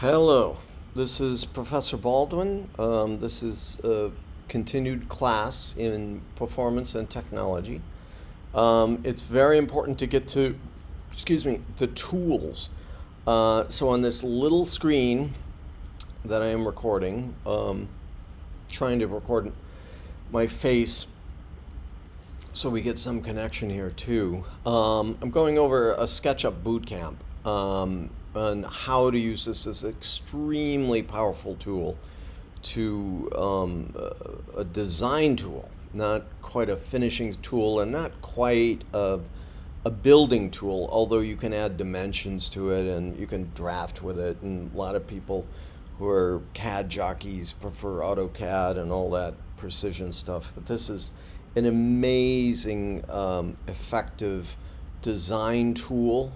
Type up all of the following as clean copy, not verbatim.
Hello, this is Professor Baldwin. This is a continued class in performance and technology. It's very important to get to, the tools. So on this little screen that I am recording, trying to record my face so we get some connection here too. I'm going over a SketchUp bootcamp on how to use this as an extremely powerful tool to a design tool, not quite a finishing tool and not quite a building tool, although you can add dimensions to it and you can draft with it. And a lot of people who are CAD jockeys prefer AutoCAD and all that precision stuff. But this is an amazing, effective design tool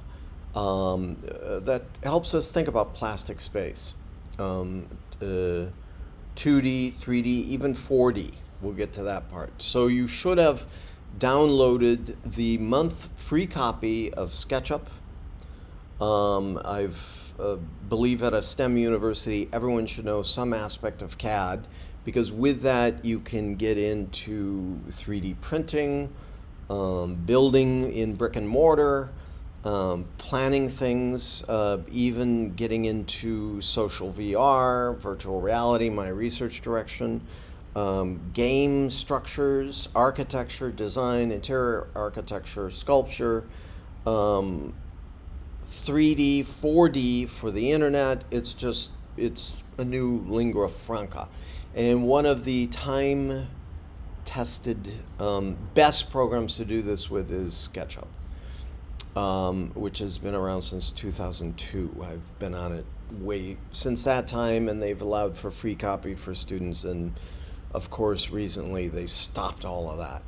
that helps us think about plastic space. 2D, 3D, even 4D. We'll get to that part. So you should have downloaded the month free copy of SketchUp. I've believe at a STEM university, everyone should know some aspect of CAD, because with that you can get into 3D printing, building in brick and mortar, planning things, even getting into social VR, virtual reality, my research direction, game structures, architecture, design, interior architecture, sculpture, 3D, 4D for the internet. It's a new lingua franca. And one of the time tested best programs to do this with is SketchUp. Which has been around since 2002. I've been on it way since that time, and they've allowed for free copy for students. And of course, recently they stopped all of that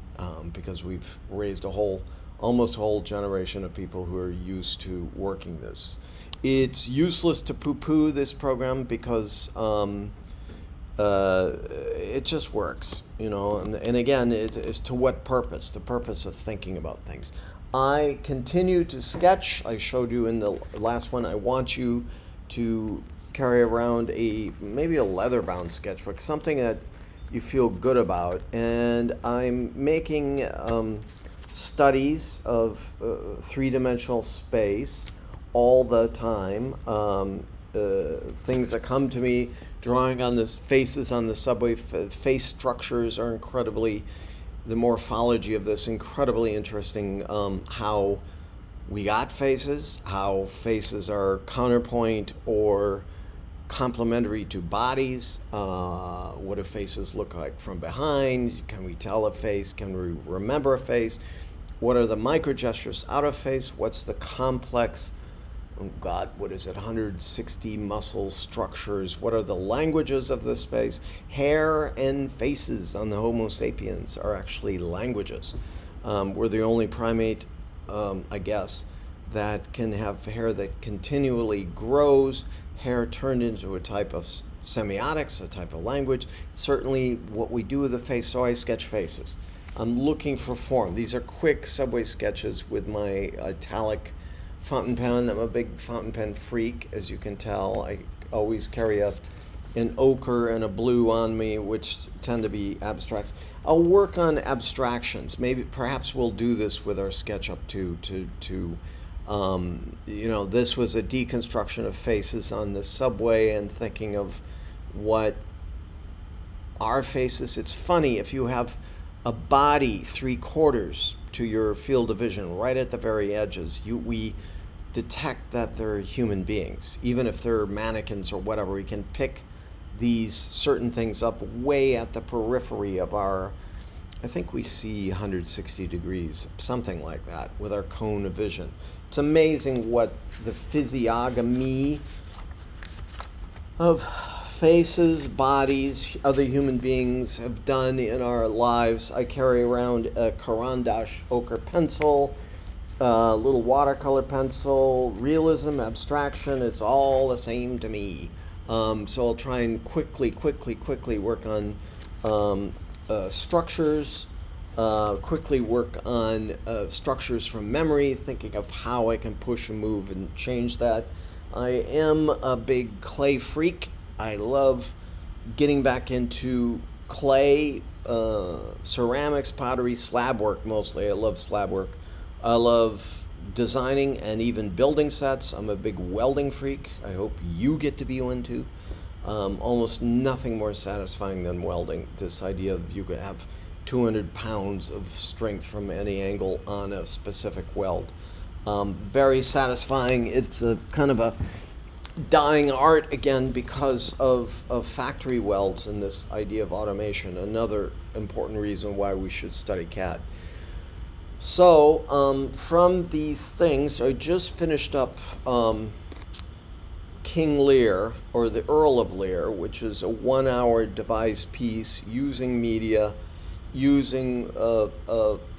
because we've raised almost a whole generation of people who are used to working this. It's useless to poo-poo this program because it just works, And again, it's to what purpose? The purpose of thinking about things. I continue to sketch. I showed you in the last one. I want you to carry around maybe a leather-bound sketchbook, something that you feel good about. And I'm making studies of three-dimensional space all the time. Things that come to me, drawing on the faces on the subway. Face structures are the morphology of this incredibly interesting. How we got faces, how faces are counterpoint or complementary to bodies. What do faces look like from behind? Can we tell a face? Can we remember a face? What are the micro gestures out of face? What's the complex, what is it, 160 muscle structures? What are the languages of this space? Hair and faces on the Homo sapiens are actually languages. We're the only primate, I guess, that can have hair that continually grows, hair turned into a type of semiotics, a type of language. Certainly what we do with the face, so I sketch faces. I'm looking for form. These are quick subway sketches with my italic fountain pen. I'm a big fountain pen freak, as you can tell. I always carry an ochre and a blue on me, which tend to be abstracts. I'll work on abstractions. Perhaps we'll do this with our SketchUp too. This was a deconstruction of faces on the subway and thinking of what our faces. It's funny, if you have a body 3/4 to your field of vision, right at the very edges, we detect that they're human beings. Even if they're mannequins or whatever, we can pick these certain things up way at the periphery of I think we see 160 degrees, something like that, with our cone of vision. It's amazing what the physiognomy of faces, bodies, other human beings have done in our lives. I carry around a Caran d'Ache ochre pencil, a little watercolor pencil, realism, abstraction, it's all the same to me. So I'll try and quickly work on structures, quickly work on structures from memory, thinking of how I can push and move and change that. I am a big clay freak. I love getting back into clay, ceramics, pottery, slab work mostly. I love slab work. I love designing and even building sets. I'm a big welding freak. I hope you get to be one too. Almost nothing more satisfying than welding. This idea of you could have 200 pounds of strength from any angle on a specific weld. Very satisfying. It's a kind of a dying art again because of factory welds and this idea of automation. Another important reason why we should study CAD. So from these things, I just finished up King Lear, or the Earl of Lear, which is a 1-hour devised piece using media, using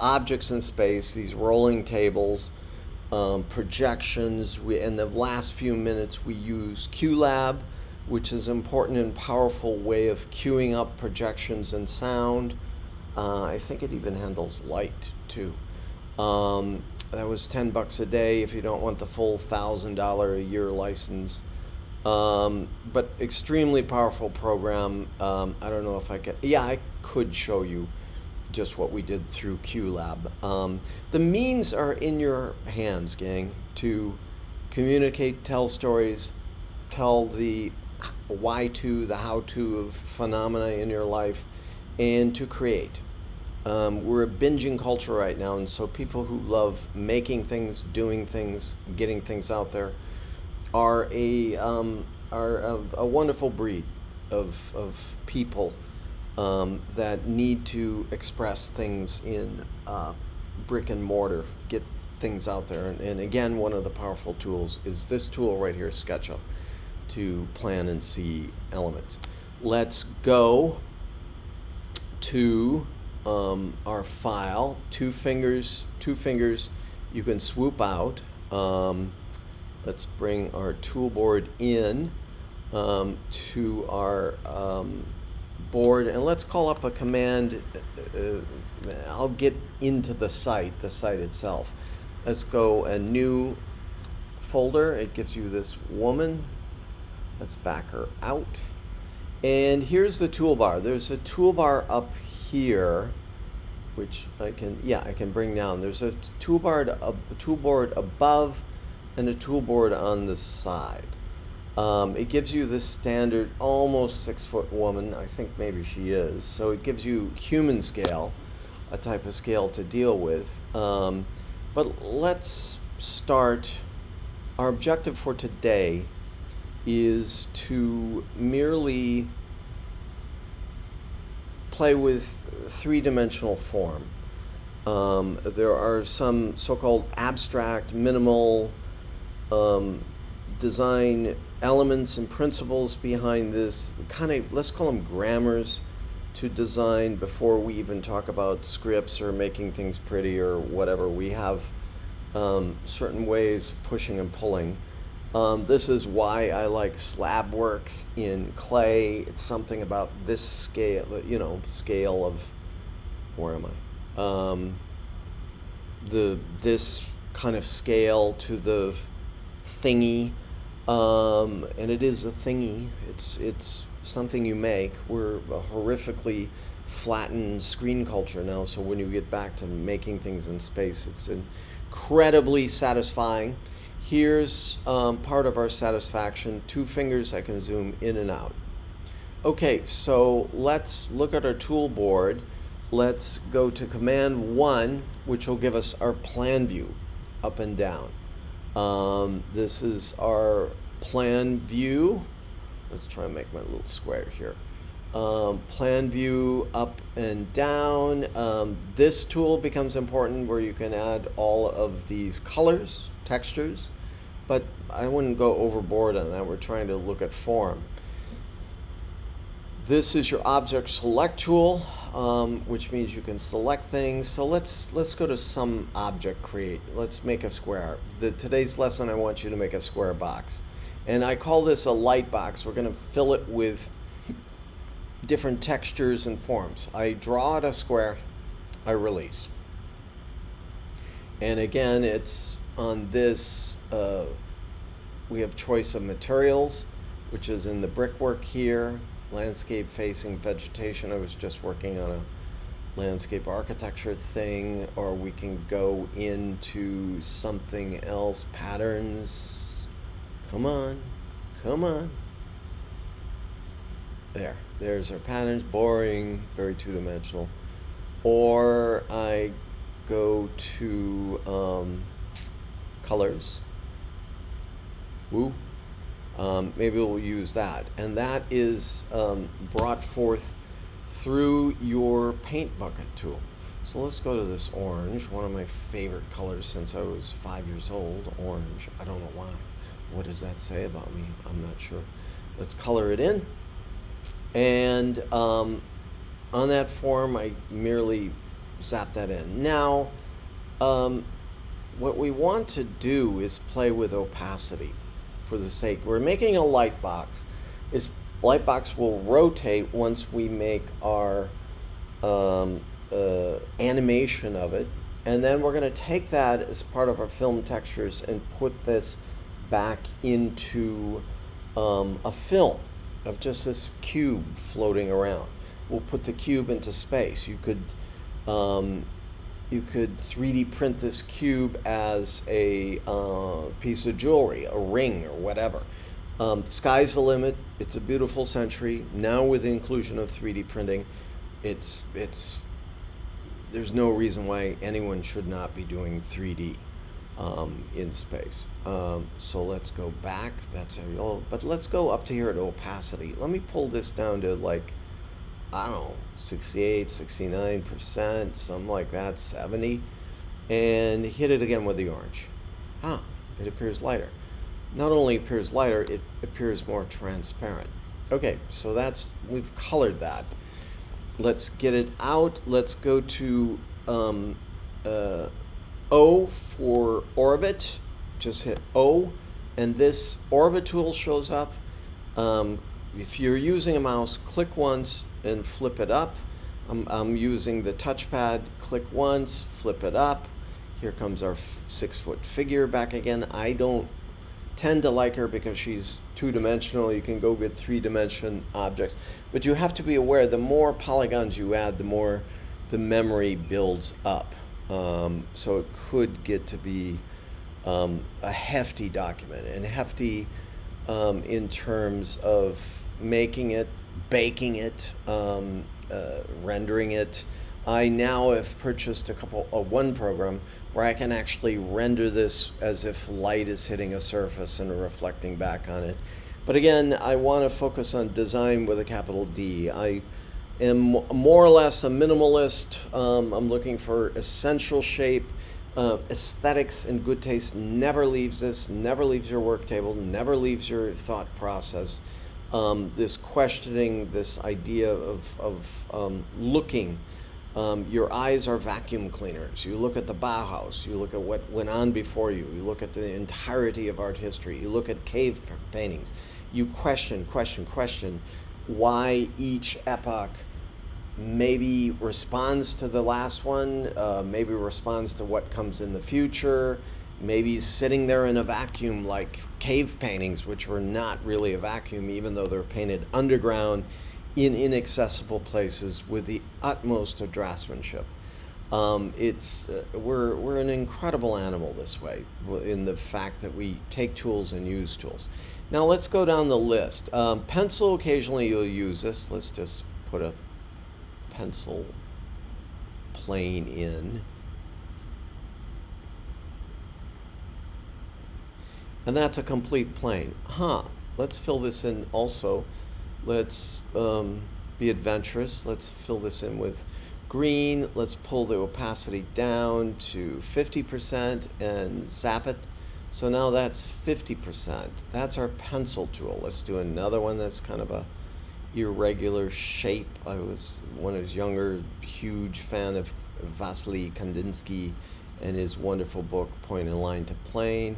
objects in space, these rolling tables, projections. In the last few minutes we use QLab, which is an important and powerful way of queuing up projections and sound. I think it even handles light too. That was $10 a day if you don't want the full $1,000 a year license. But extremely powerful program. I don't know if I can, I could show you just what we did through QLab. The means are in your hands, gang, to communicate, tell stories, tell the why-to, the how-to of phenomena in your life, and to create. We're a binging culture right now, and so people who love making things, doing things, getting things out there are a wonderful breed of people that need to express things in brick and mortar, get things out there. And again, one of the powerful tools is this tool right here, SketchUp, to plan and see elements. Let's go to our file. Two fingers you can swoop out. Let's bring our toolboard in to our board, and let's call up a command. I'll get into the site itself. Let's go a new folder. It gives you this woman. Let's back her out. And here's the toolbar. There's a toolbar up here, which I can bring down. There's a toolboard above and a toolboard on the side. It gives you this standard almost 6-foot woman. I think maybe she is. So it gives you human scale, a type of scale to deal with. But let's start. Our objective for today is to merely play with three-dimensional form. There are some so-called abstract, minimal design elements and principles behind this, kind of, let's call them grammars to design before we even talk about scripts or making things pretty or whatever. We have certain ways of pushing and pulling. This is why I like slab work in clay. It's something about this scale, scale of, where am I? This kind of scale to the thingy. And it is a thingy. It's something you make. We're a horrifically flattened screen culture now, so when you get back to making things in space, it's incredibly satisfying. Here's part of our satisfaction. 2 fingers, I can zoom in and out. Okay, so let's look at our tool board. Let's go to Command 1, which will give us our plan view up and down. This is our plan view. Let's try and make my little square here. Plan view up and down. This tool becomes important where you can add all of these colors, textures, but I wouldn't go overboard on that. We're trying to look at form. This is your object select tool, which means you can select things. So let's go to some object create. Let's make a square. Today's lesson, I want you to make a square box. And I call this a light box. We're going to fill it with different textures and forms. I draw out a square, I release. And again, it's on this we have choice of materials, which is in the brickwork here, landscape facing vegetation. I was just working on a landscape architecture thing, or we can go into something else, patterns. Come on, come on. There's our patterns, boring, very two-dimensional. Or I go to colors. Woo. Maybe we'll use that. And that is brought forth through your paint bucket tool. So let's go to this orange, one of my favorite colors since I was 5 years old, orange. I don't know why. What does that say about me? I'm not sure. Let's color it in. And on that form, I merely zap that in. Now, what we want to do is play with opacity for the sake. We're making a light box. This light box will rotate once we make our animation of it. And then we're going to take that as part of our film textures and put this back into a film of just this cube floating around. We'll put the cube into space. You could 3D print this cube as a piece of jewelry, a ring or whatever. Sky's the limit. It's a beautiful century. Now with the inclusion of 3D printing, there's no reason why anyone should not be doing 3D in space. So let's go back. That's our yellow. But let's go up to here at opacity. Let me pull this down to like, I don't know, 68, 69%, something like that, 70. And hit it again with the orange. It appears lighter. Not only appears lighter, it appears more transparent. Okay, so we've colored that. Let's get it out. Let's go to O for orbit. Just hit O, and this orbit tool shows up. If you're using a mouse, click once and flip it up. I'm using the touchpad. Click once, flip it up. Here comes our 6-foot figure back again. I don't tend to like her because she's two-dimensional. You can go get 3-dimension objects, but you have to be aware the more polygons you add, the more the memory builds up. So it could get to be a hefty document, and hefty in terms of making it, baking it, rendering it. I now have purchased one program where I can actually render this as if light is hitting a surface and reflecting back on it. But again, I want to focus on design with a capital D. I am more or less a minimalist. I'm looking for essential shape. Aesthetics and good taste never leaves this, never leaves your work table, never leaves your thought process. This questioning, this idea of looking. Your eyes are vacuum cleaners. You look at the Bauhaus, you look at what went on before you, you look at the entirety of art history, you look at cave paintings, you question why each epoch maybe responds to the last one, maybe responds to what comes in the future, maybe sitting there in a vacuum like cave paintings, which were not really a vacuum, even though they're painted underground in inaccessible places with the utmost of draftsmanship. We're an incredible animal this way, in the fact that we take tools and use tools. Now let's go down the list. Pencil, occasionally you'll use this. Let's just put a pencil plane in. And that's a complete plane. Let's fill this in also. Let's be adventurous. Let's fill this in with green. Let's pull the opacity down to 50% and zap it. So now that's 50%. That's our pencil tool. Let's do another one that's kind of a irregular shape. When I was younger, huge fan of Vasily Kandinsky and his wonderful book, Point and Line to Plane.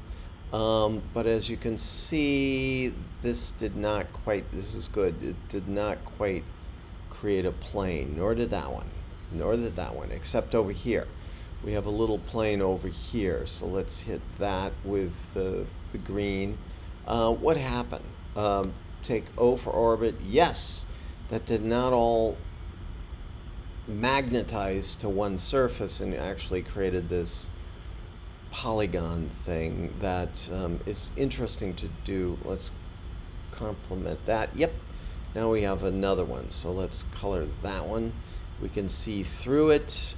But as you can see, this is good. It did not quite create a plane, nor did that one, except over here. We have a little plane over here, so let's hit that with the green. What happened? Take O for orbit. Yes, that did not all magnetize to one surface and actually created this polygon thing that is interesting to do. Let's complement that. Yep, now we have another one. So let's color that one. We can see through it.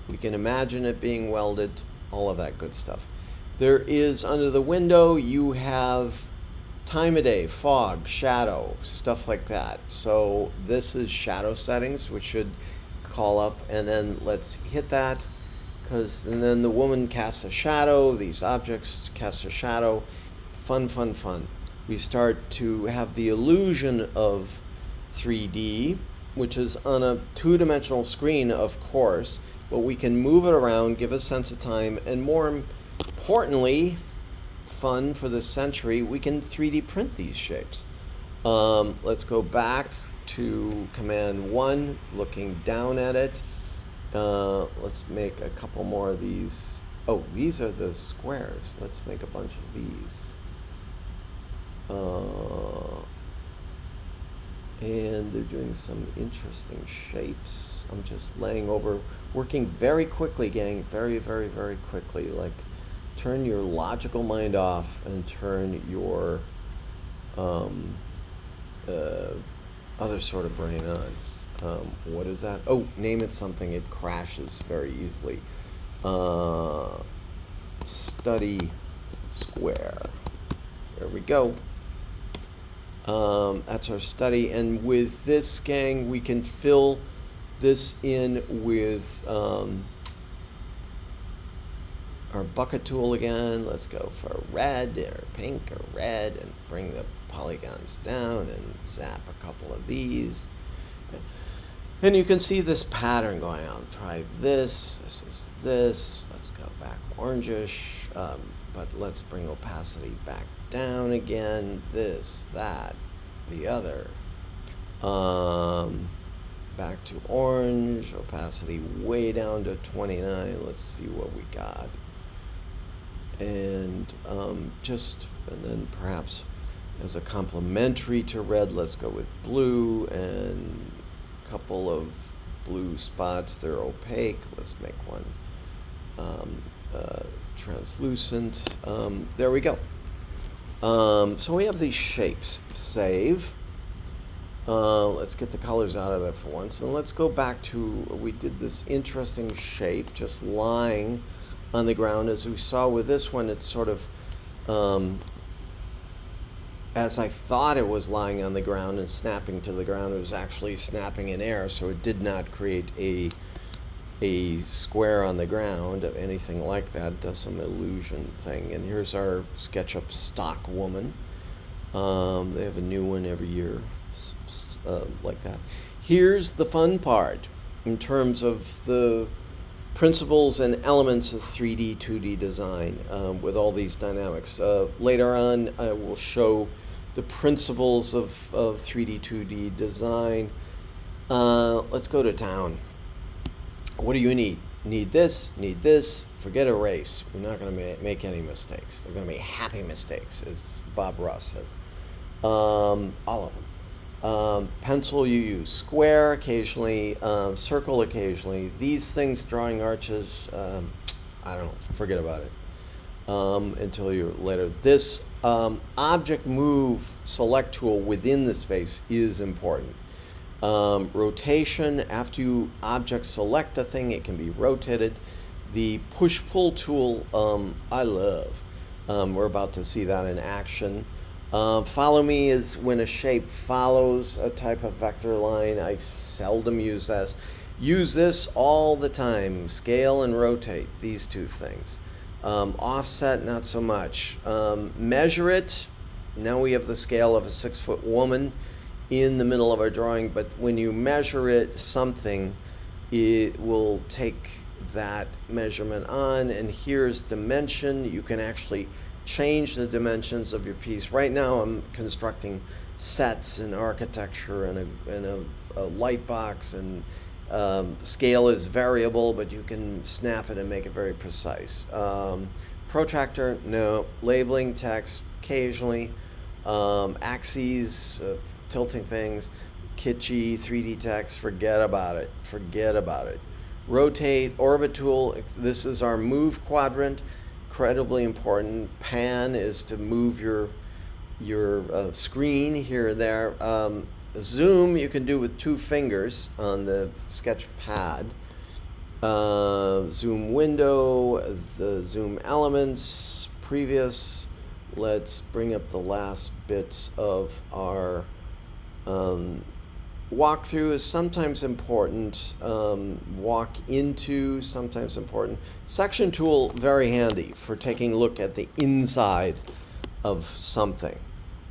We can imagine it being welded, all of that good stuff. There is, under the window, you have time of day, fog, shadow, stuff like that. So this is shadow settings, which should call up, and then let's hit that, and then the woman casts a shadow, these objects cast a shadow. Fun, fun, fun. We start to have the illusion of 3D, which is on a two-dimensional screen, of course, but we can move it around, give a sense of time, and more importantly, fun for this century, we can 3D print these shapes. Let's go back to command 1, looking down at it. Let's make a couple more of these. Oh, these are the squares. Let's make a bunch of these. And they're doing some interesting shapes. I'm just laying over, working very quickly, gang, very, very, very quickly. Like, turn your logical mind off and turn your other sort of brain on. What is that? Oh, name it something. It crashes very easily. Study square. There we go. That's our study, and with this, gang, we can fill this in with our bucket tool again. Let's go for red or pink or red and bring the polygons down and zap a couple of these. And you can see this pattern going on. Try this, this is this. Let's go back orangish, but let's bring opacity back down again. This, that, the other. Back to orange, opacity way down to 29. Let's see what we got. And and then perhaps as a complementary to red, let's go with blue and a couple of blue spots. They're opaque. Let's make one translucent. There we go. So we have these shapes. Save. Let's get the colors out of it for once, and let's go back to, we did this interesting shape just lying on the ground. As we saw with this one, it's sort of as I thought it was lying on the ground and snapping to the ground, it was actually snapping in air, so it did not create a square on the ground of anything like that. It does some illusion thing. And here's our SketchUp stock woman. They have a new one every year, like that. Here's the fun part in terms of the principles and elements of 3D, 2D design with all these dynamics. Later on, I will show the principles of 3D, 2D design. Let's go to town. What do you need? Need this, forget erase. We're not going to make any mistakes. They're going to be happy mistakes, as Bob Ross says. All of them. Pencil you use. Square occasionally, circle occasionally. These things, drawing arches, I don't know, forget about it until you're later. This object move select tool within the space is important. Rotation, after you object select the thing, it can be rotated. The push-pull tool, I love. We're about to see that in action. Follow me is when a shape follows a type of vector line. I seldom use this. Use this all the time. Scale and rotate, these two things. Offset, not so much. Measure it. Now we have the scale of a 6-foot woman in the middle of our drawing, but when you measure it, something, it will take that measurement on, and here's dimension. You can actually change the dimensions of your piece. Right now I'm constructing sets and architecture and a light box, and scale is variable, but you can snap it and make it very precise. Protractor, no. Labeling, text, occasionally. Axes, tilting things, kitschy, 3D text, forget about it. Forget about it. Rotate, orbit tool, this is our move quadrant, incredibly important. Pan is to move your screen here or there. Zoom you can do with 2 fingers on the sketch pad. Zoom window, the zoom elements, previous. Let's bring up the last bits of our walkthrough is sometimes important. Walk into, sometimes important. Section tool, very handy for taking a look at the inside of something.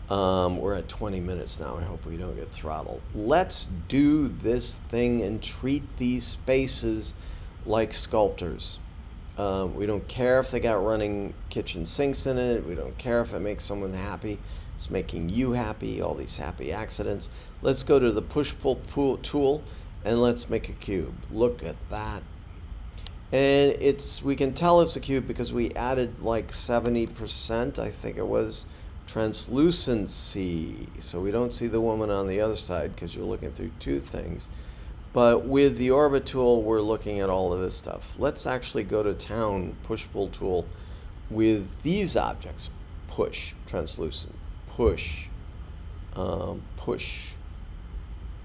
We're at 20 minutes now. I hope we don't get throttled. Let's do this thing and treat these spaces like sculptors. We don't care if they got running kitchen sinks in it. We don't care if it makes someone happy. It's making you happy, all these happy accidents. Let's go to the push-pull tool and let's make a cube. Look at that. And we can tell it's a cube because we added like 70%, I think it was, translucency. So we don't see the woman on the other side because you're looking through 2 things. But with the orbit tool, we're looking at all of this stuff. Let's actually go to town, push-pull tool, with these objects. Push, translucent, push, push.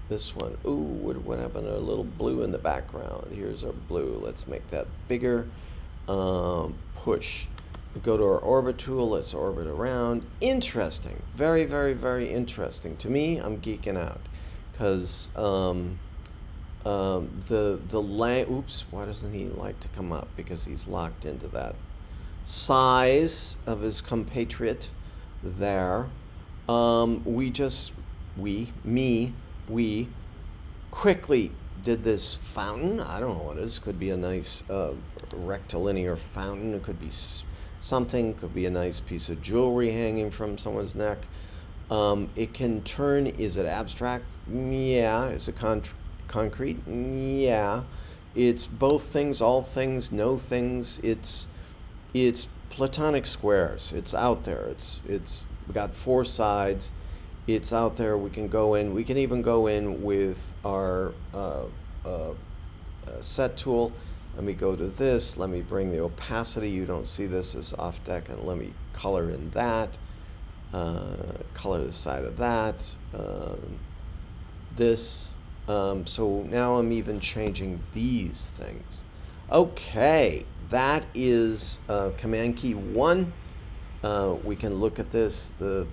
This one, ooh, what happened to our little blue in the background? Here's our blue, let's make that bigger. Push. We go to our orbit tool, let's orbit around. Interesting, very, very, very interesting. To me, I'm geeking out, because oops, why doesn't he like to come up? Because he's locked into that size of his compatriot there. We quickly did this fountain. I don't know what it is. Could be a nice rectilinear fountain. It could be something. Could be a nice piece of jewelry hanging from someone's neck. It can turn. Is it abstract? Yeah. Is it concrete? Yeah. It's both things, all things, no things. It's Platonic squares. It's out there. It's got 4 sides. It's out there. We can go in. We can even go in with our set tool. Let me go to this. Let me bring the opacity. You don't see this as off deck, and let me color in that. Color the side of that. This. So now I'm even changing these things. Okay, that is Command key 1. We can look at this. The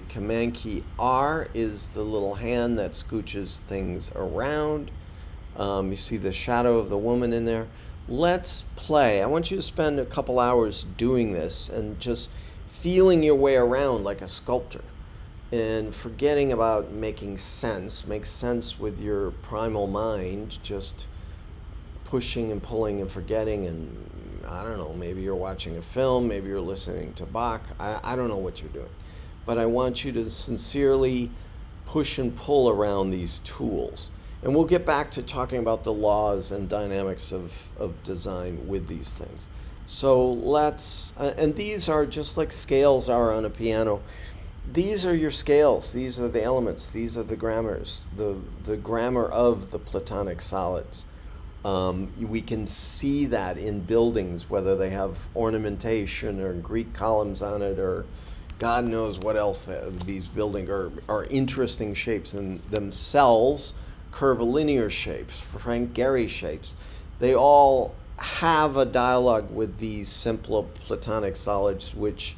Command key R is the little hand that scooches things around. You see the shadow of the woman in there. Let's play. I want you to spend a couple hours doing this and just feeling your way around like a sculptor and forgetting about making sense. Make sense with your primal mind, just pushing and pulling and forgetting, and I don't know, maybe you're watching a film, maybe you're listening to Bach. I don't know what you're doing. But I want you to sincerely push and pull around these tools. And we'll get back to talking about the laws and dynamics of design with these things. So let's, and these are just like scales are on a piano. These are your scales. These are the elements. These are the grammars, the grammar of the Platonic solids. We can see that in buildings, whether they have ornamentation or Greek columns on it, or God knows what else these buildings are interesting shapes in themselves, curvilinear shapes, Frank Gehry shapes. They all have a dialogue with these simpler Platonic solids, which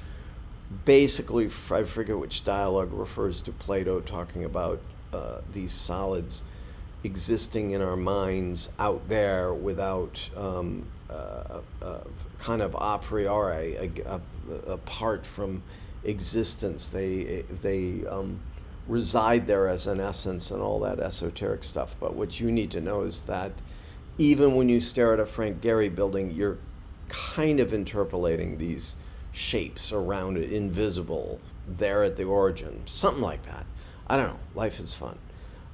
basically, I forget which dialogue refers to Plato talking about these solids existing in our minds out there without kind of a priori, apart from existence. They reside there as an essence and all that esoteric stuff. But what you need to know is that even when you stare at a Frank Gehry building, you're kind of interpolating these shapes around it, invisible, there at the origin, something like that. I don't know. Life is fun.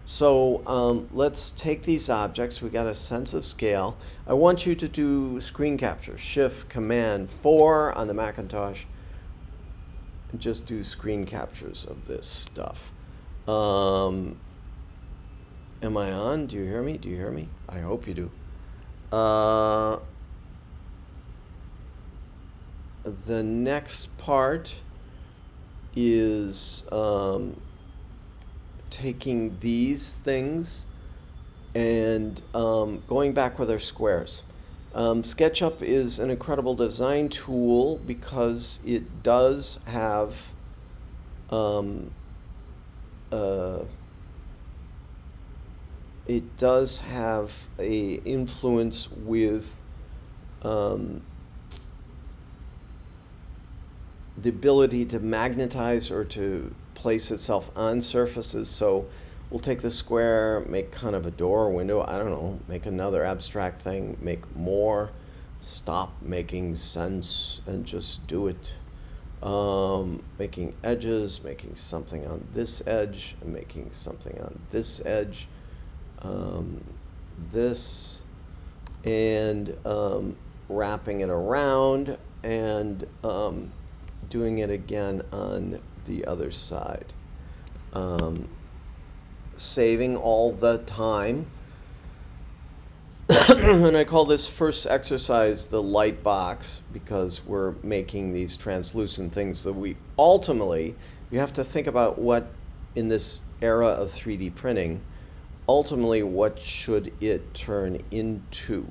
So let's take these objects. We got a sense of scale. I want you to do screen capture. Shift Command 4 on the Macintosh. and just do screen captures of this stuff. Am I on? Do you hear me? Do you hear me? I hope you do. The next part is taking these things and going back with our squares. SketchUp is an incredible design tool because it does have a influence with the ability to magnetize or to place itself on surfaces. So we'll take the square, make kind of a door or window, I don't know, make another abstract thing, make more, stop making sense and just do it. Making edges, making something on this edge, and making something on this edge, this, and wrapping it around and doing it again on the other side. Saving all the time. And I call this first exercise the light box because we're making these translucent things that we ultimately, you have to think about what, in this era of 3D printing, ultimately what should it turn into?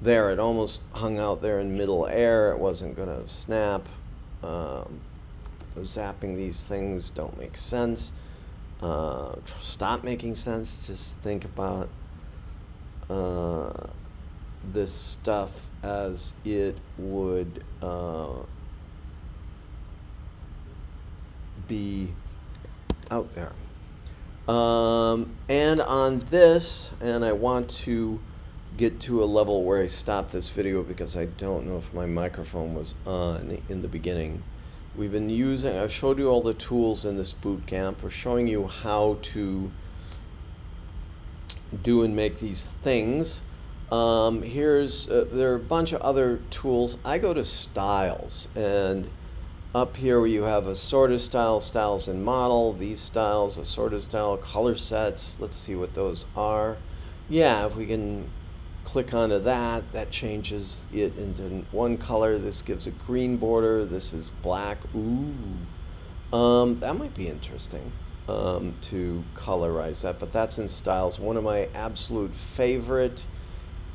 There, it almost hung out there in middle air. It wasn't going to snap. Zapping these things don't make sense. Stop making sense. Just think about this stuff as it would be out there. And on this, and I want to get to a level where I stop this video because I don't know if my microphone was on in the beginning. We've been using, I've showed you all the tools in this boot camp. We're showing you how to do and make these things. There are a bunch of other tools. I go to styles, and up here you have assorted style, styles and model, these styles, assorted style, color sets. Let's see what those are. Yeah, if we can click onto that, that changes it into one color. This gives a green border. This is black. Ooh, that might be interesting to colorize that, but that's in styles. One of my absolute favorite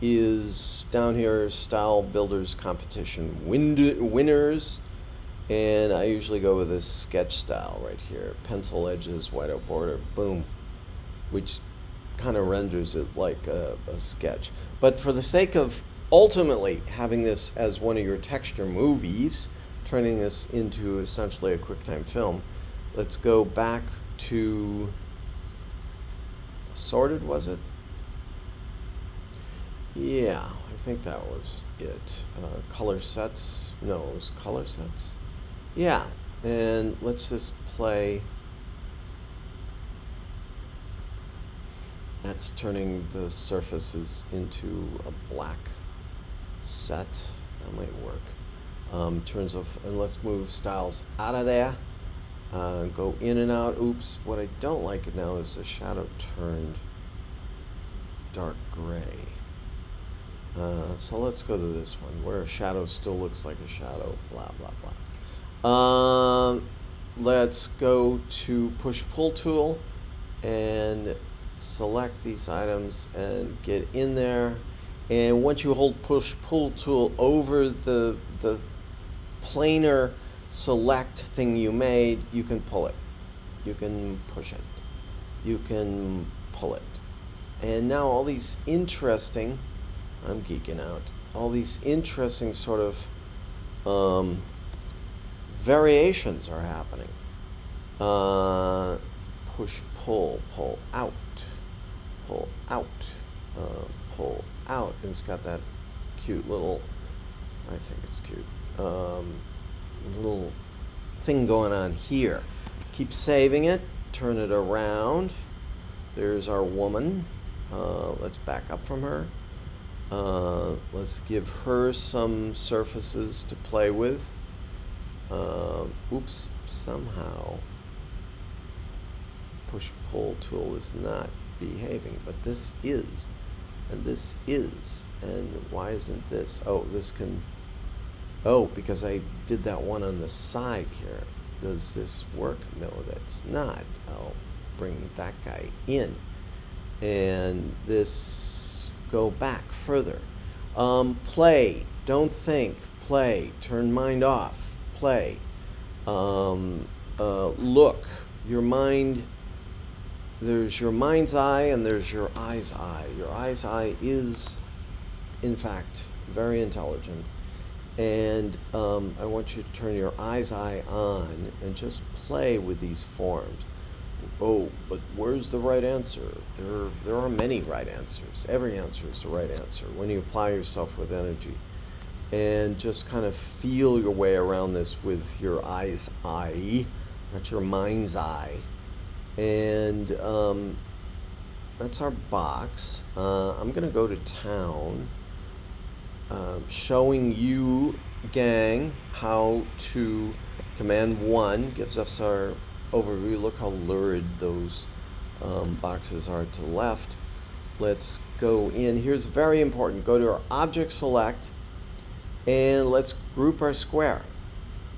is down here, Style Builders Competition winners, and I usually go with this sketch style right here. Pencil edges, whiteout border, boom, which kind of renders it like a sketch. But for the sake of ultimately having this as one of your texture movies, turning this into essentially a QuickTime film, let's go back to sorted, was it? Yeah, I think that was it. Color sets, no, it was color sets. Yeah, and let's just play. That's turning the surfaces into a black set. That might work. Turns off, and let's move styles out of there. Go in and out. Oops, what I don't like now is the shadow turned dark gray. So let's go to this one where a shadow still looks like a shadow, blah, blah, blah. Let's go to push-pull tool and select these items and get in there. And once you hold push-pull tool over the planar select thing you made, you can pull it. You can push it. You can pull it. And now all these interesting, I'm geeking out, all these interesting sort of variations are happening. Push, pull, pull out, pull out, pull out. And it's got that cute little, I think it's cute, little thing going on here. Keep saving it, turn it around. There's our woman. Let's back up from her. Let's give her some surfaces to play with. Oops, somehow push-pull tool is not behaving, but this is, and this is, and why isn't this? Oh, this can, oh, because I did that one on the side here. Does this work? No, that's not. I'll bring that guy in, and this, go back further. Play, don't think, play, turn mind off, play. Look, your mind, there's your mind's eye and there's your eye's eye. Your eye's eye is, in fact, very intelligent. And I want you to turn your eye's eye on and just play with these forms. Oh, but where's the right answer? There are many right answers. Every answer is the right answer when you apply yourself with energy. And just kind of feel your way around this with your eye's eye, not your mind's eye. And that's our box. I'm going to go to town, showing you, gang, how to command 1 gives us our overview. Look how lurid those boxes are to the left. Let's go in. Here's very important. Go to our object select, and let's group our square.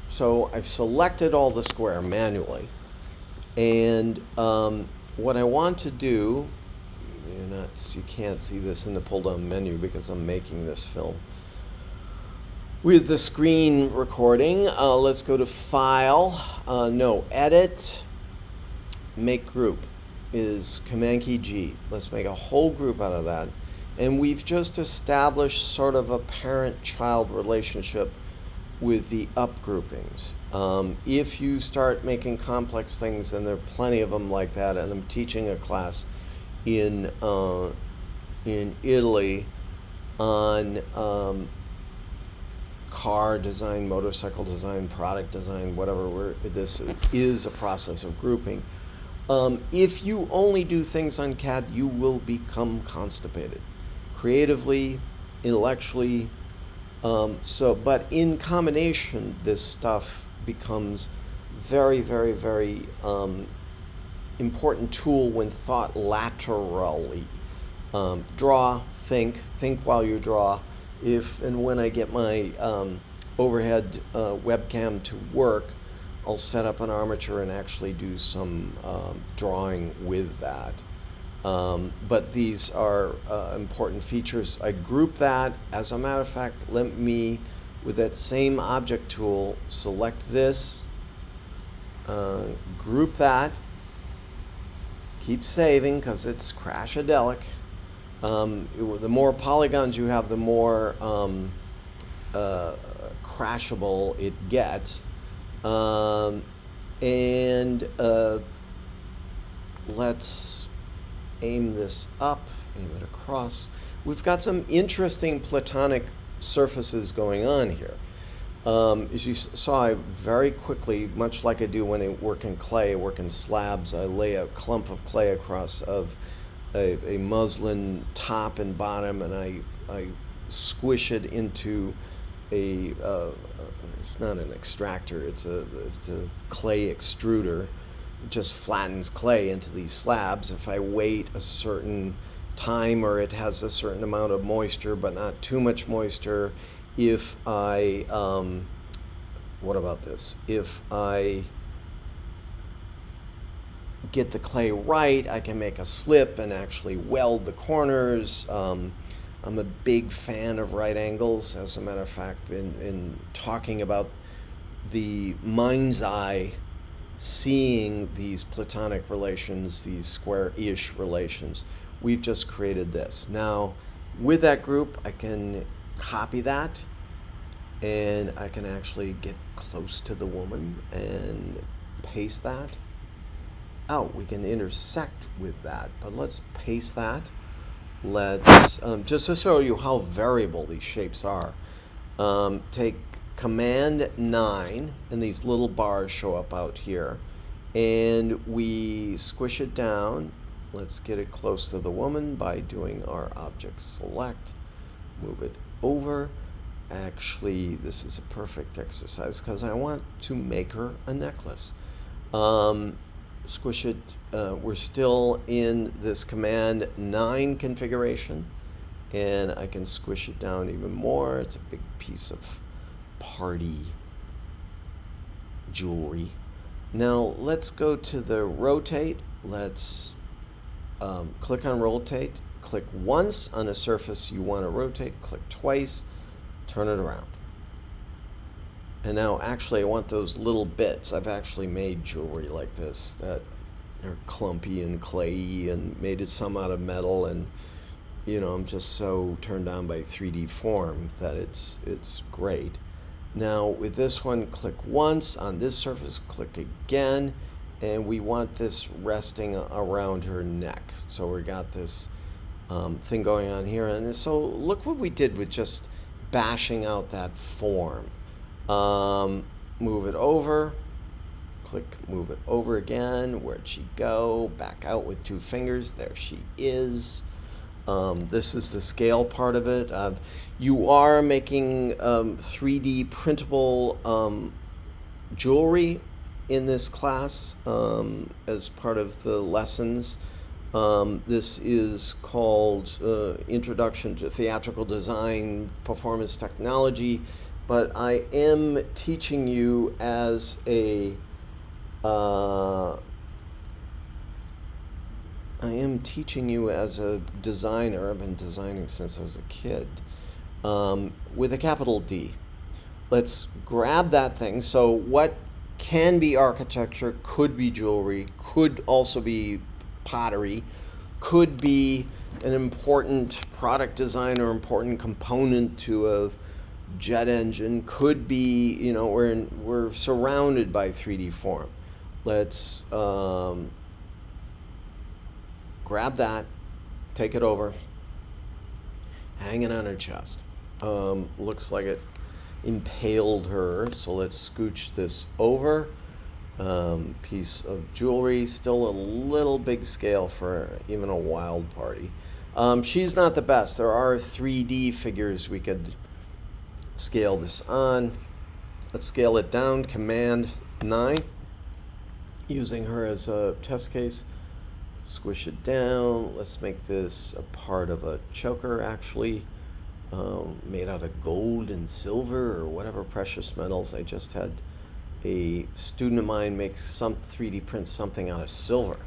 So I've selected all the square manually. And what I want to do, you can't see this in the pull-down menu because I'm making this film with the screen recording. Let's go to File, Edit, Make Group is Command key G. Let's make a whole group out of that. And we've just established sort of a parent-child relationship with the up groupings. If you start making complex things, and there are plenty of them like that, and I'm teaching a class in Italy on car design, motorcycle design, product design, whatever. This is a process of grouping. If you only do things on CAD, you will become constipated, creatively, intellectually. But in combination, this stuff becomes very, very, very important tool when thought laterally. Draw, think while you draw. If and when I get my overhead webcam to work, I'll set up an armature and actually do some drawing with that. But these are important features. I group that. As a matter of fact, let me, with that same object tool, select this, group that, keep saving because it's crashadelic. The more polygons you have, the more crashable it gets. Let's aim this up, aim it across. We've got some interesting Platonic surfaces going on here. As you saw, I very quickly, much like I do when I work in clay, I work in slabs, I lay a clump of clay across of a muslin top and bottom, and I squish it into it's not an extractor, it's a clay extruder. It just flattens clay into these slabs. If I wait a certain time, or it has a certain amount of moisture but not too much moisture, if I what about this? If I get the clay right, I can make a slip and actually weld the corners. I'm a big fan of right angles. As a matter of fact, in talking about the mind's eye, seeing these Platonic relations, these square-ish relations, we've just created this. Now, with that group, I can copy that, and I can actually get close to the woman and paste that. Oh, we can intersect with that, but let's paste that. Let's, just to show you how variable these shapes are, take Command 9, and these little bars show up out here, and we squish it down. Let's get it close to the woman by doing our object select, move it over, actually, this is a perfect exercise because I want to make her a necklace. Squish it. We're still in this Command 9 configuration, and I can squish it down even more. It's a big piece of party jewelry. Now let's go to the rotate. Let's click on rotate. Click once on a surface you want to rotate. Click twice. Turn it around. And now actually I want those little bits. I've actually made jewelry like this that are clumpy and clayey, and made it some out of metal, and I'm just so turned on by 3D form that it's great. Now with this one, click once on this surface, click again, and we want this resting around her neck. So we got this thing going on here, and so look what we did with just bashing out that form. Move it over, click, move it over again. Where'd she go? Back out with 2 fingers. There she is. This is the scale part of it. You are making 3D printable jewelry in this class as part of the lessons. This is called Introduction to Theatrical Design, Performance Technology, but I am teaching you as a designer. I've been designing since I was a kid, with a capital D. Let's grab that thing. So what can be architecture, could be jewelry, could also be pottery, could be an important product design or important component to a jet engine, could be, we're surrounded by 3D form. Let's grab that, take it over, hang it on her chest. Looks like it impaled her, so let's scooch this over. Piece of jewelry, still a little big scale for even a wild party. She's not the best. There are 3D figures we could scale this on. Let's scale it down, Command 9, using her as a test case. Squish it down. Let's make this a part of a choker, actually, made out of gold and silver or whatever precious metals. I just had a student of mine make some 3D print something out of silver.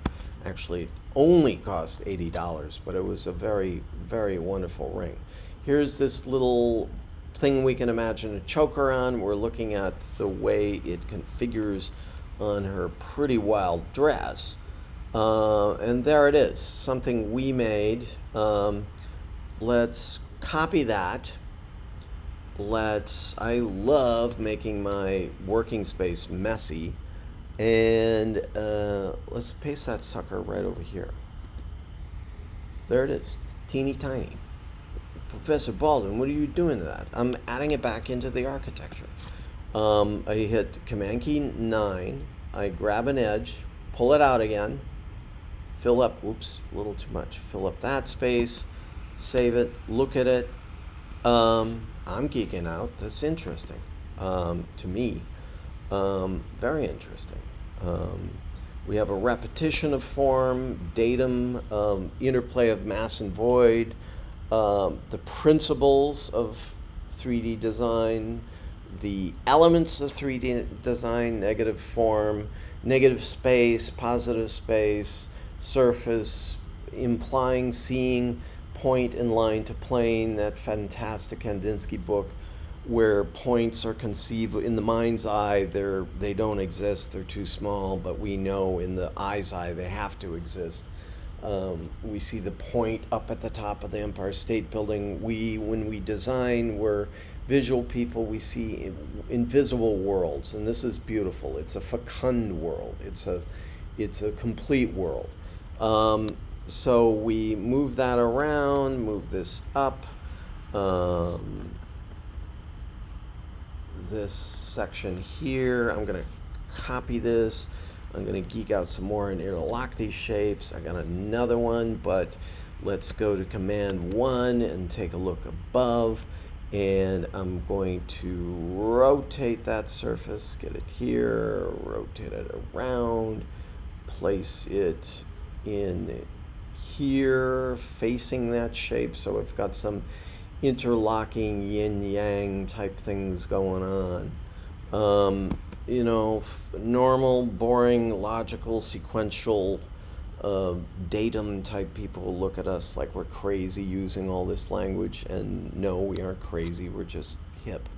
Actually, it only cost $80, but it was a very, very wonderful ring. Here's this little thing we can imagine a choker on. We're looking at the way it configures on her pretty wild dress. And there it is, something we made. Let's copy that. I love making my working space messy, and let's paste that sucker right over here. There it is, teeny tiny. Professor Baldwin, what are you doing to that? I'm adding it back into the architecture. I hit Command key 9, I grab an edge, pull it out again, fill up, oops, a little too much, fill up that space, save it, look at it. I'm geeking out. That's interesting to me. Very interesting. We have a repetition of form, datum, interplay of mass and void, the principles of 3D design, the elements of 3D design, negative form, negative space, positive space, surface, implying, seeing, point and line to plane, that fantastic Kandinsky book where points are conceived in the mind's eye. They don't exist, they're too small, but we know in the eye's eye they have to exist. We see the point up at the top of the Empire State Building. When we design, we're visual people. We see invisible worlds, and this is beautiful. It's a fecund world. It's a complete world. So we move that around, move this up. This section here, I'm going to copy this. I'm going to geek out some more and interlock these shapes. I got another one, but let's go to Command 1 and take a look above. And I'm going to rotate that surface, get it here, rotate it around, place it in here, facing that shape. So I've got some interlocking yin-yang type things going on. Normal, boring, logical, sequential datum type people look at us like we're crazy using all this language, and no, we aren't crazy, we're just hip.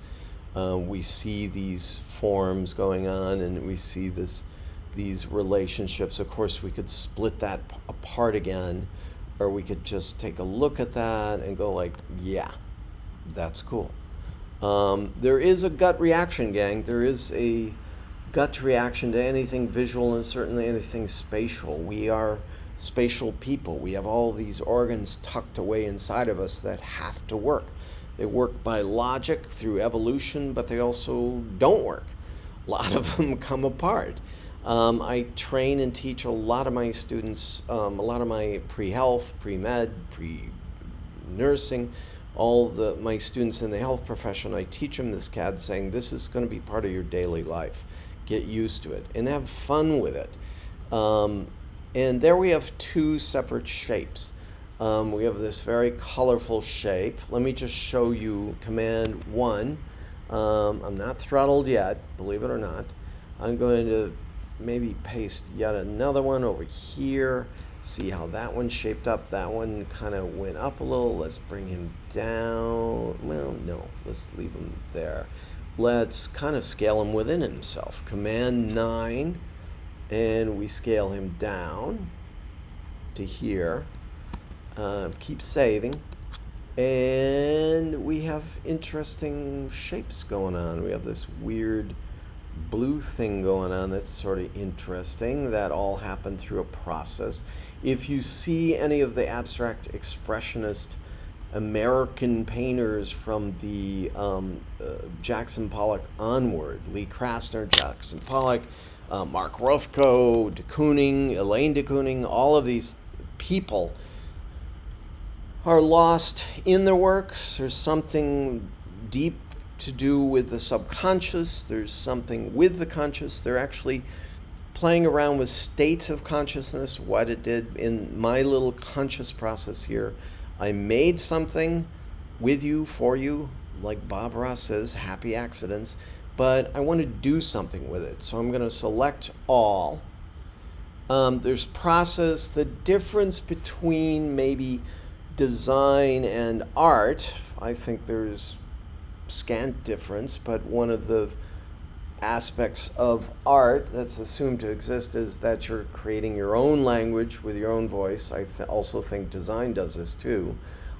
We see these forms going on, and we see these relationships. Of course, we could split that apart again, or we could just take a look at that and go like, yeah, that's cool. There is a gut reaction, gang. There is a gut reaction to anything visual and certainly anything spatial. We are spatial people. We have all these organs tucked away inside of us that have to work. They work by logic through evolution, but they also don't work. A lot of them come apart. I train and teach a lot of my students, a lot of my pre-health, pre-med, pre-nursing, my students in the health profession. I teach them this CAD, saying this is going to be part of your daily life. Get used to it and have fun with it. And there we have two separate shapes. We have this very colorful shape. Let me just show you Command 1. I'm not throttled yet, believe it or not. I'm going to maybe paste yet another one over here. See how that one shaped up. That one kind of went up a little. Let's bring him down. Well, no, let's leave him there. Let's kind of scale him within himself. Command 9, and we scale him down to here. Keep saving. And we have interesting shapes going on. We have this weird blue thing going on that's sort of interesting. That all happened through a process. If you see any of the abstract expressionist American painters from the Jackson Pollock onward, Lee Krasner, Jackson Pollock, Mark Rothko, de Kooning, Elaine de Kooning, all of these people are lost in their works. There's something deep to do with the subconscious. There's something with the conscious. They're actually playing around with states of consciousness. What it did in my little conscious process here, I made something with you, for you, like Bob Ross says, happy accidents, but I want to do something with it. So I'm going to select all. There's process. The difference between maybe design and art, I think there's scant difference, but one of the aspects of art that's assumed to exist is that you're creating your own language with your own voice. I also think design does this too.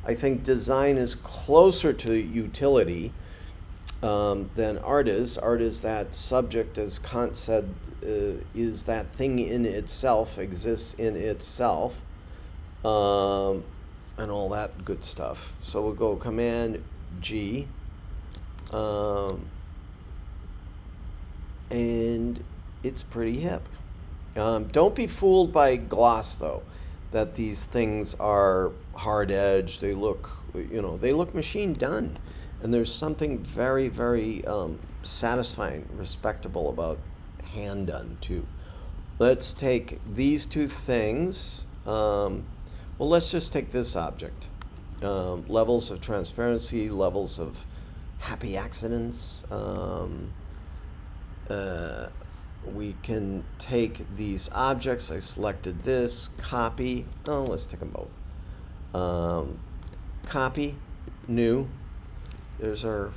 I think design is closer to utility than art is. Art is that subject, as Kant said, is that thing in itself, exists in itself, and all that good stuff. So we'll go Command G. And it's pretty hip. Don't be fooled by gloss, though, that these things are hard edged. They look, they look machine done, and there's something very, very satisfying, respectable about hand done too. Let's take these two things. Well, let's just take this object. Levels of transparency, levels of happy accidents. We can take these objects. I selected this, copy. Oh, let's take them both. Copy, new. There's our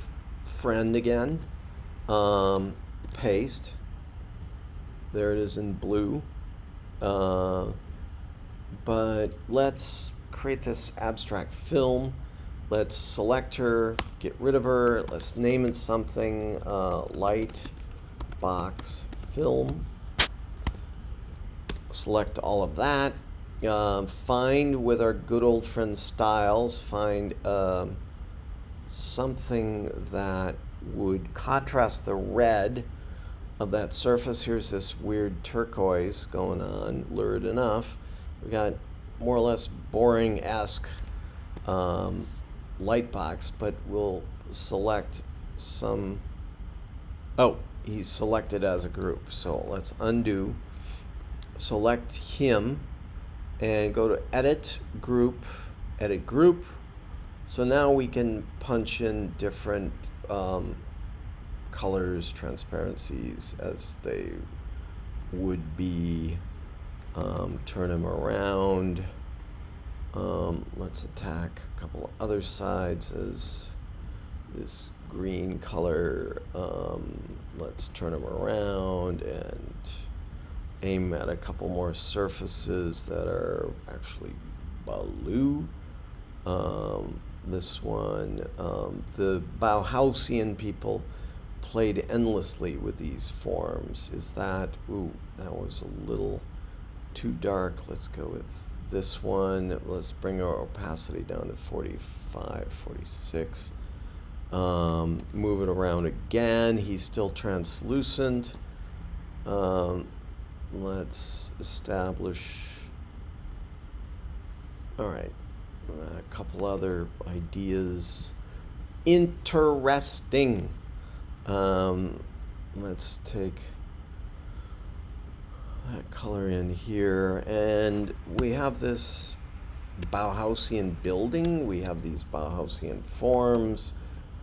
friend again. Paste. There it is in blue. But let's create this abstract film. Let's select her, get rid of her. Let's name it something, light box film. Select all of that. Find with our good old friend styles, find something that would contrast the red of that surface. Here's this weird turquoise going on, lurid enough. We got more or less boring-esque light box, but we'll select some. Oh, he's selected as a group. So let's undo, select him, and go to edit group. So now we can punch in different colors, transparencies as they would be. Turn them around. Let's attack a couple of other sides as this green color. Let's turn them around and aim at a couple more surfaces that are actually blue. This one, the Bauhausian people played endlessly with these forms. Is that, that was a little too dark. Let's go with this one. Let's bring our opacity down to 45, 46. Move it around again. He's still translucent. Let's establish, all right, a couple other ideas. Interesting. Let's take that color in here, and we have this Bauhausian building. We have these Bauhausian forms.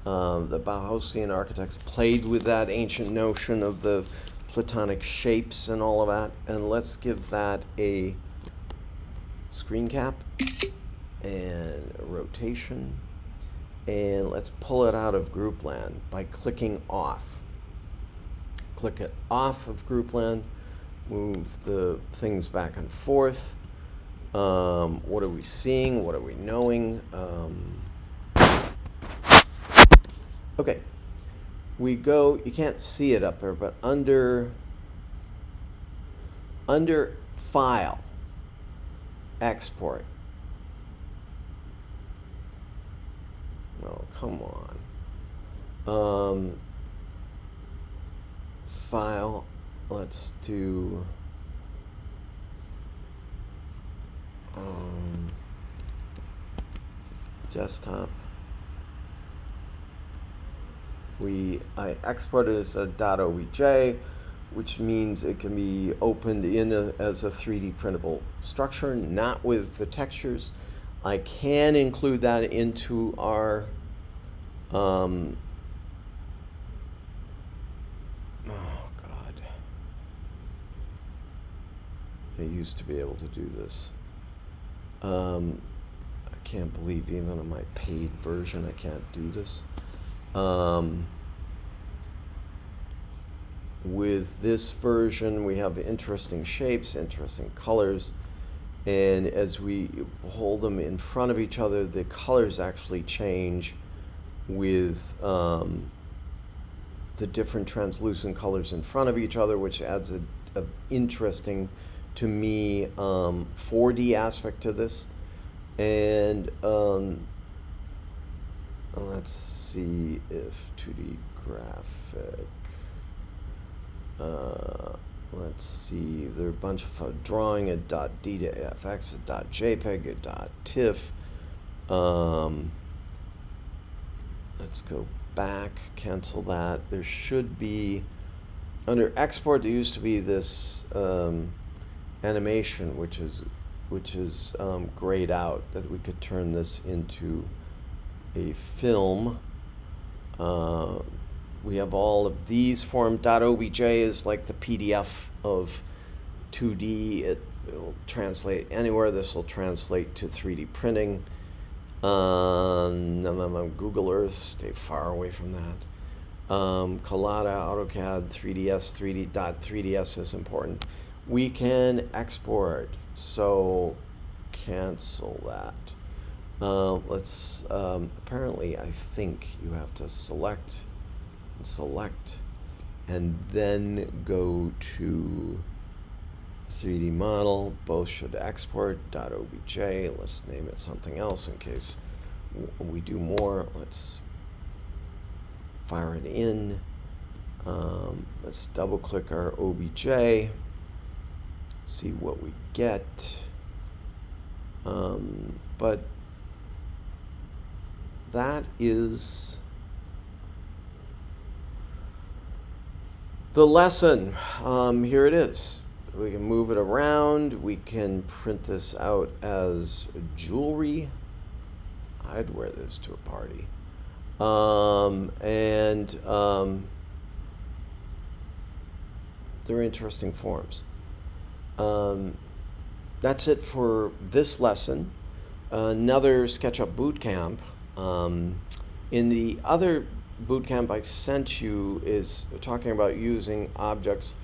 The Bauhausian architects played with that ancient notion of the Platonic shapes and all of that. And let's give that a screen cap and a rotation. And let's pull it out of groupland by clicking off. Click it off of groupland. Move the things back and forth. What are we seeing? What are we knowing? Okay. We go, you can't see it up there, but under File, Export. Oh, come on. File, let's do desktop. I exported as a .obj, which means it can be opened as a 3D printable structure, not with the textures. I can include that into our oh God. I used to be able to do this. I can't believe even on my paid version I can't do this. With this version, we have interesting shapes, interesting colors, and as we hold them in front of each other, the colors actually change with the different translucent colors in front of each other, which adds a interesting, to me, 4D aspect to this. And let's see if 2D graphic. Let's see. There are a bunch of drawing a .d to fx, a .jpeg, a .tiff. Let's go back. Cancel that. There should be under export. There used to be this animation, which is grayed out, that we could turn this into a film. We have all of these form. .obj is like the PDF of 2D. It will translate anywhere. This will translate to 3D printing. Google Earth, stay far away from that. Collada, AutoCAD, 3ds, 3D.3ds is important. We can export, so cancel that. Let's, apparently I think you have to select, and then go to 3D model. Both should export. .obj, let's name it something else in case we do more. Let's fire it in. Let's double click our OBJ, see what we get. But that is the lesson. Here it is. We can move it around. We can print this out as jewelry. I'd wear this to a party. They're interesting forms. That's it for this lesson. Another SketchUp bootcamp. In the other bootcamp I sent you is talking about using objects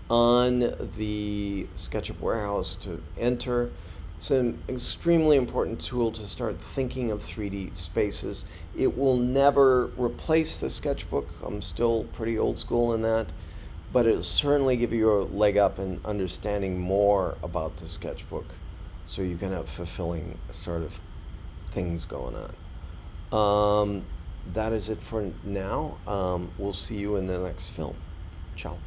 on the SketchUp warehouse to enter. It's an extremely important tool to start thinking of 3D spaces. It will never replace the sketchbook. I'm still pretty old school in that, but it'll certainly give you a leg up in understanding more about the sketchbook so you can have fulfilling sort of things going on. That is it for now. We'll see you in the next film. Ciao.